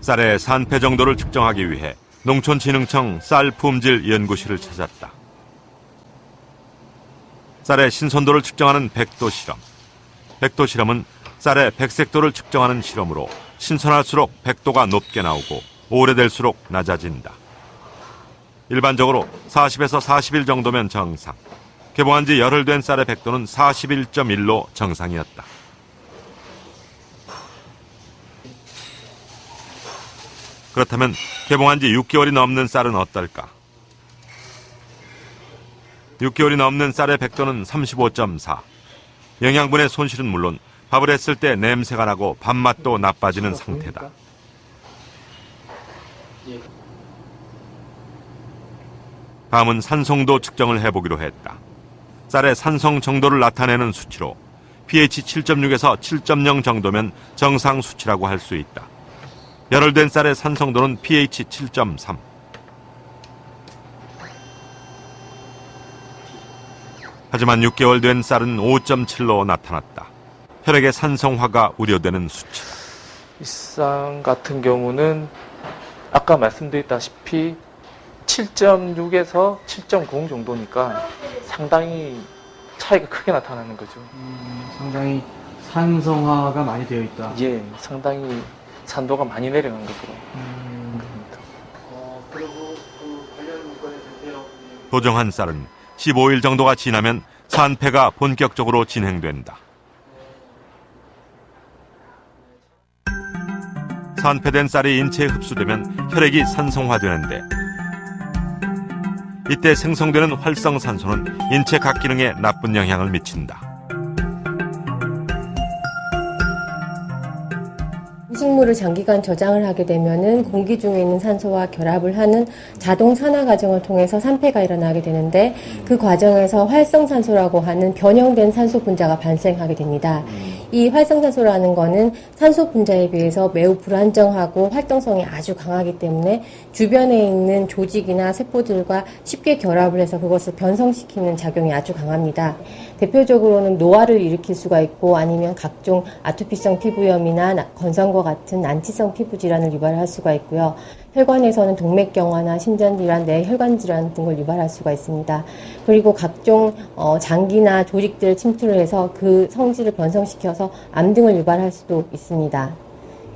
쌀의 산패 정도를 측정하기 위해 농촌진흥청 쌀품질연구실을 찾았다. 쌀의 신선도를 측정하는 백도 실험. 백도 실험은 쌀의 백색도를 측정하는 실험으로 신선할수록 백도가 높게 나오고 오래될수록 낮아진다. 일반적으로 40에서 40일 정도면 정상. 개봉한 지 열흘 된 쌀의 백도는 41.1로 정상이었다. 그렇다면 개봉한 지 6개월이 넘는 쌀은 어떨까? 6개월이 넘는 쌀의 백도는 35.4. 영양분의 손실은 물론 밥을 했을 때 냄새가 나고 밥맛도 나빠지는 상태다. 다음은 산성도 측정을 해보기로 했다. 쌀의 산성 정도를 나타내는 수치로 pH 7.6에서 7.0 정도면 정상 수치라고 할 수 있다. 열흘 된 쌀의 산성도는 pH 7.3. 하지만 6개월 된 쌀은 5.7로 나타났다. 혈액의 산성화가 우려되는 수치. 이 쌀 같은 경우는 아까 말씀드렸다시피 7.6에서 7.0 정도니까 상당히 차이가 크게 나타나는 거죠. 상당히 산성화가 많이 되어 있다. 예, 상당히 산도가 많이 내려간 것으로 그럽니다. 그리고 그 관련 문건에 대해서 도정한 쌀은 15일 정도가 지나면 산패가 본격적으로 진행된다. 산패된 쌀이 인체에 흡수되면 혈액이 산성화되는데 이때 생성되는 활성산소는 인체 각 기능에 나쁜 영향을 미친다. 음식물을 장기간 저장을 하게 되면은 공기 중에 있는 산소와 결합을 하는 자동 산화 과정을 통해서 산패가 일어나게 되는데 그 과정에서 활성산소라고 하는 변형된 산소 분자가 발생하게 됩니다. 이 활성산소라는 거는 산소 분자에 비해서 매우 불안정하고 활동성이 아주 강하기 때문에 주변에 있는 조직이나 세포들과 쉽게 결합을 해서 그것을 변성시키는 작용이 아주 강합니다. 대표적으로는 노화를 일으킬 수가 있고 아니면 각종 아토피성 피부염이나 건성과 같은 난치성 피부 질환을 유발할 수가 있고요. 혈관에서는 동맥경화나 심전질환, 뇌혈관 질환 등을 유발할 수가 있습니다. 그리고 각종 장기나 조직들을 침투를 해서 그 성질을 변성시켜서 암 등을 유발할 수도 있습니다.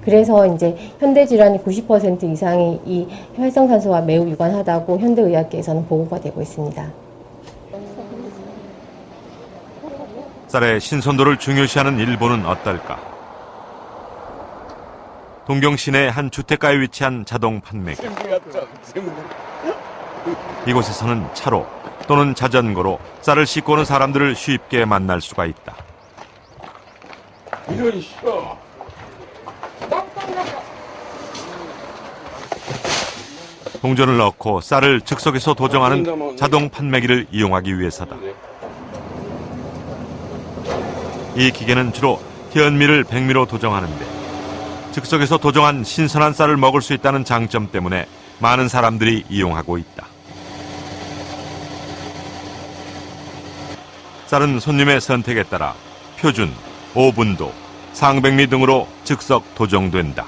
그래서 이제 현대 질환이 90% 이상이 이 활성산소와 매우 유관하다고 현대의학계에서는 보고가 되고 있습니다. 쌀의 신선도를 중요시하는 일본은 어떨까? 동경 시내 한 주택가에 위치한 자동 판매기. 이곳에서는 차로 또는 자전거로 쌀을 싣고 오는 사람들을 쉽게 만날 수가 있다. 동전을 넣고 쌀을 즉석에서 도정하는 자동 판매기를 이용하기 위해서다. 이 기계는 주로 현미를 백미로 도정하는데 즉석에서 도정한 신선한 쌀을 먹을 수 있다는 장점 때문에 많은 사람들이 이용하고 있다. 쌀은 손님의 선택에 따라 표준, 오분도, 상백미 등으로 즉석 도정된다.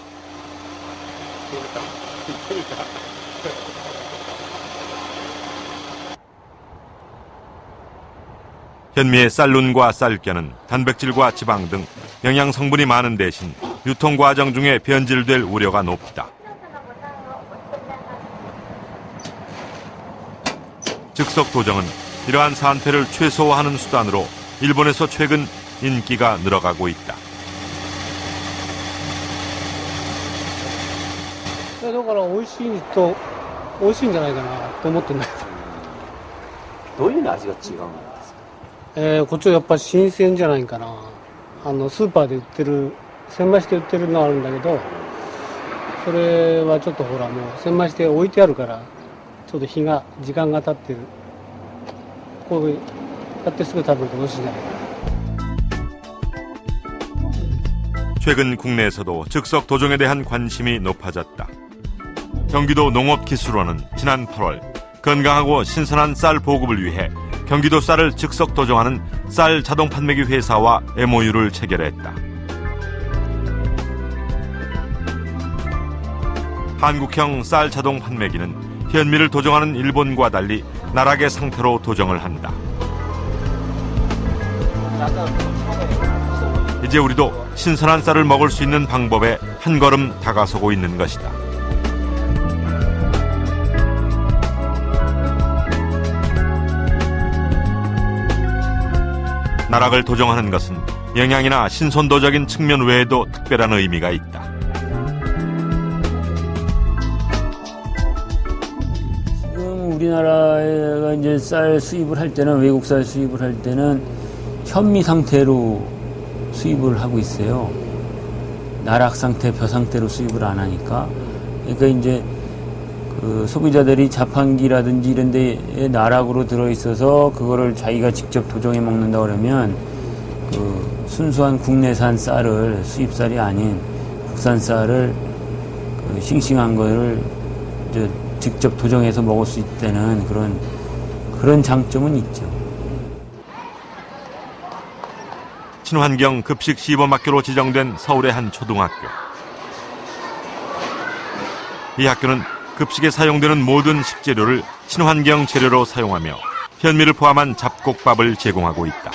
현미의 쌀룬과 쌀겨는 단백질과 지방 등 영양 성분이 많은 대신 유통 과정 중에 변질될 우려가 높다. 즉석 도정은 이러한 산패를 최소화하는 수단으로 일본에서 최근 인기가 늘어가고 있다. だから美味しいと美味しいんじゃないかなと思ってんだけど。どういう味が違うんですか？こっちはやっぱ新鮮じゃないかな。スーパーで売ってる千枚して売ってるのあるんだけど、それはちょっとほらもう千枚して置いてあるからちょっと時間が経ってる。こうやってすぐ食べると美味しいんじゃないかな。 최근 국내에서도 즉석 도정에 대한 관심이 높아졌다. 경기도 농업기술원은 지난 8월 건강하고 신선한 쌀 보급을 위해 경기도 쌀을 즉석 도정하는 쌀 자동 판매기 회사와 MOU를 체결했다. 한국형 쌀 자동 판매기는 현미를 도정하는 일본과 달리 나락의 상태로 도정을 한다. 이제 우리도 신선한 쌀을 먹을 수 있는 방법에 한 걸음 다가서고 있는 것이다. 나락을 도정하는 것은 영양이나 신선도적인 측면 외에도 특별한 의미가 있다. 지금 우리나라가 이제 쌀 수입을 할 때는, 외국 쌀 수입을 할 때는 현미 상태로 수입을 하고 있어요. 나락 상태, 벼 상태로 수입을 안 하니까. 그러니까 이제 그 소비자들이 자판기라든지 이런 데에 나락으로 들어있어서 그거를 자기가 직접 도정해 먹는다 그러면 그 순수한 국내산 쌀을, 수입쌀이 아닌 국산 쌀을 그 싱싱한 거를 이제 직접 도정해서 먹을 수 있다는 그런 장점은 있죠. 친환경 급식 시범학교로 지정된 서울의 한 초등학교. 이 학교는 급식에 사용되는 모든 식재료를 친환경 재료로 사용하며 현미를 포함한 잡곡밥을 제공하고 있다.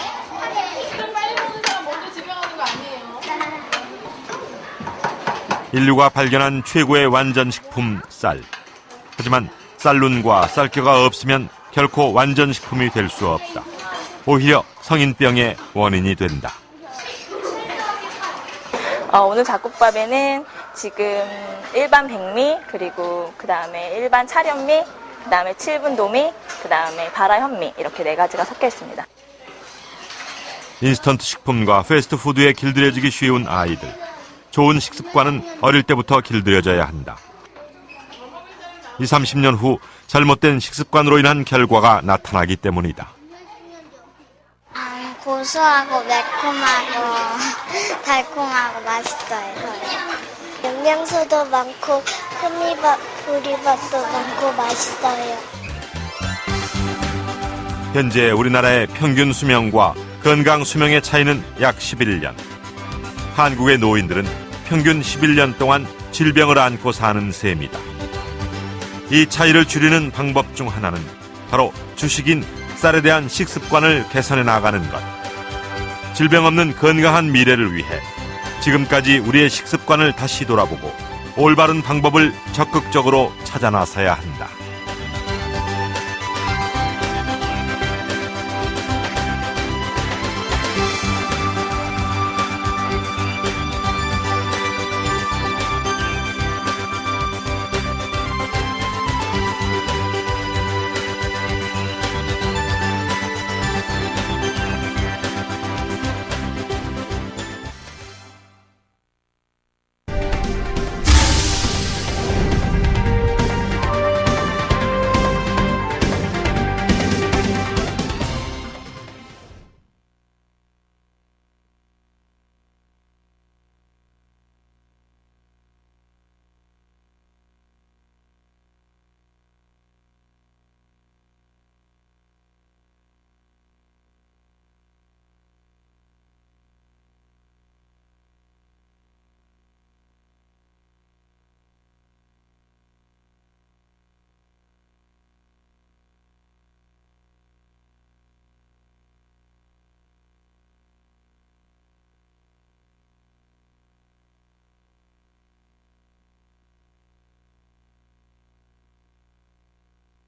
인류가 발견한 최고의 완전식품 쌀. 하지만 쌀룬과 쌀겨가 없으면 결코 완전식품이 될 수 없다. 오히려 성인병의 원인이 된다. 오늘 잡곡밥에는 지금 일반 백미, 그리고 그 다음에 일반 찰현미, 그 다음에 7분 도미, 그 다음에 발화현미, 이렇게 4가지가 섞여 있습니다. 인스턴트 식품과 패스트푸드에 길들여지기 쉬운 아이들. 좋은 식습관은 어릴 때부터 길들여져야 한다. 20, 30년 후 잘못된 식습관으로 인한 결과가 나타나기 때문이다. 고소하고 매콤하고 달콤하고 맛있어요. 영양소도 많고 현미밥, 보리밥도 많고 맛있어요. 현재 우리나라의 평균 수명과 건강 수명의 차이는 약 11년. 한국의 노인들은 평균 11년 동안 질병을 안고 사는 셈이다. 이 차이를 줄이는 방법 중 하나는 바로 주식인 쌀에 대한 식습관을 개선해 나가는 것. 질병 없는 건강한 미래를 위해 지금까지 우리의 식습관을 다시 돌아보고 올바른 방법을 적극적으로 찾아 나서야 한다.